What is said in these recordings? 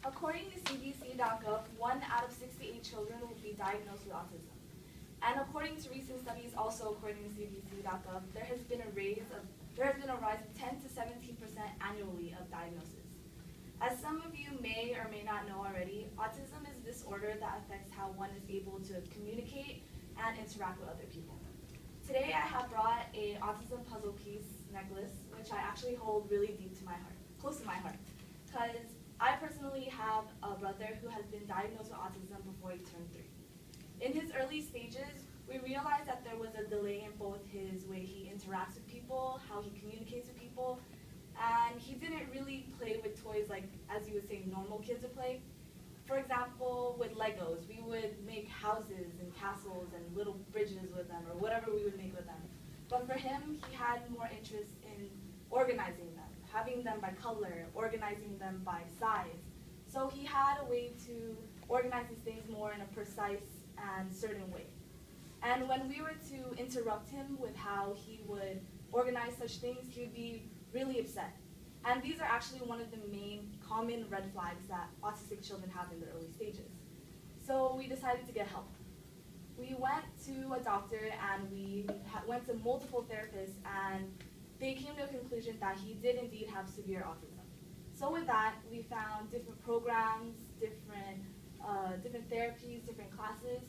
According to CDC.gov, 1 out of 68 children will be diagnosed with autism. And according to recent studies, also according to CDC.gov, there has been a rise of 10 to 17% annually of diagnosis. As some of you may or may not know already, autism is a disorder that affects how one is able to communicate and interact with other people. Today I have brought a autism puzzle piece necklace, which I actually hold really deep to my heart, close to my heart, because I personally have a brother who has been diagnosed with autism before he turned 3. In his early stages, we realized that there was a delay in both his way he interacts with people, how he communicates with people, and he didn't really play with toys like, as you would say, normal kids would play. For example, with Legos, we would make houses and castles and little bridges with them, or whatever we would make with them. But for him, he had more interest in organizing them, having them by color, organizing them by size. So he had a way to organize these things more in a precise and certain way. And when we were to interrupt him with how he would organize such things, he would be really upset. And these are actually one of the main common red flags that autistic children have in the early stages. So we decided to get help. We went to a doctor and we went to multiple therapists, and they came to a conclusion that he did indeed have severe autism. So with that, we found different programs, different therapies, different classes.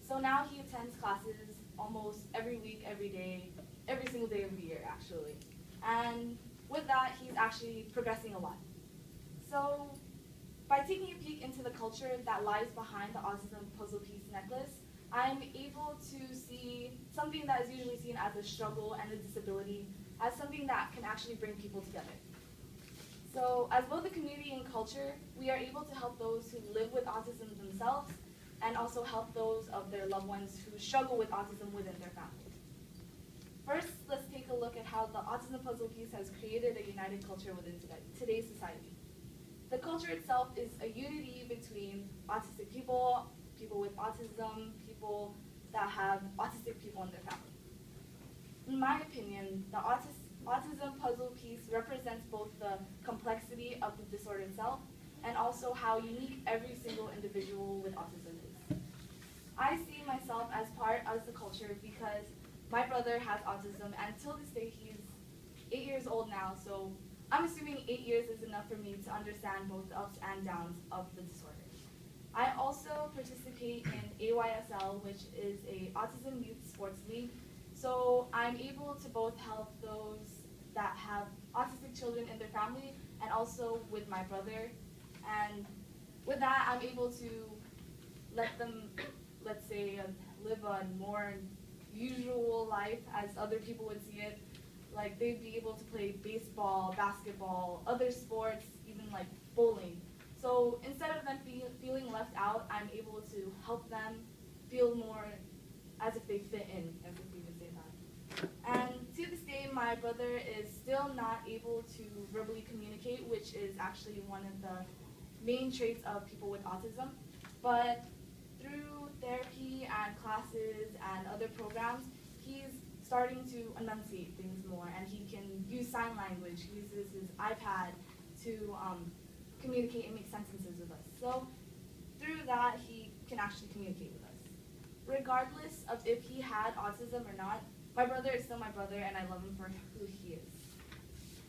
So now he attends classes almost every week, every day, every single day of the year, actually. And with that, he's actually progressing a lot. So by taking a peek into the culture that lies behind the autism puzzle piece necklace, I'm able to see something that is usually seen as a struggle and a disability as something that can actually bring people together. So as both a community and culture, we are able to help those who live with autism themselves and also help those of their loved ones who struggle with autism within their family. First, let's take a look at how the autism puzzle piece has created a united culture within today's society. The culture itself is a unity between autistic people, people with autism, people that have autistic people in their family. In my opinion, the autism puzzle piece represents both the complexity of the disorder itself and also how unique every single individual with autism is. I see myself as part of the culture because my brother has autism, and till this day he's 8 years old now, so I'm assuming 8 years is enough for me to understand both the ups and downs of the disorder. I also participate in AYSL, which is a Autism Youth Sports League, so I'm able to both help those that have autistic children in their family and also with my brother. And with that, I'm able to let them, let's say, live a more usual life as other people would see it. Like they'd be able to play baseball, basketball, other sports, even like bowling. So instead of them feeling left out, I'm able to help them feel more as if they fit in, as if we would say that. And to this day, my brother is still not able to verbally communicate, which is actually one of the main traits of people with autism. But through therapy and classes and other programs, he's starting to enunciate things more, and he can use sign language. He uses his iPad to communicate and make sentences with us. So through that, he can actually communicate with us. Regardless of if he had autism or not, my brother is still my brother, and I love him for who he is.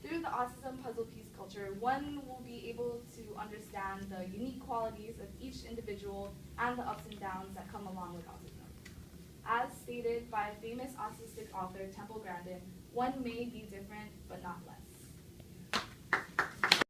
Through the autism puzzle piece culture, one will be able to understand the unique qualities of each individual and the ups and downs that come along with autism. As stated by famous autistic author Temple Grandin, one may be different, but not less.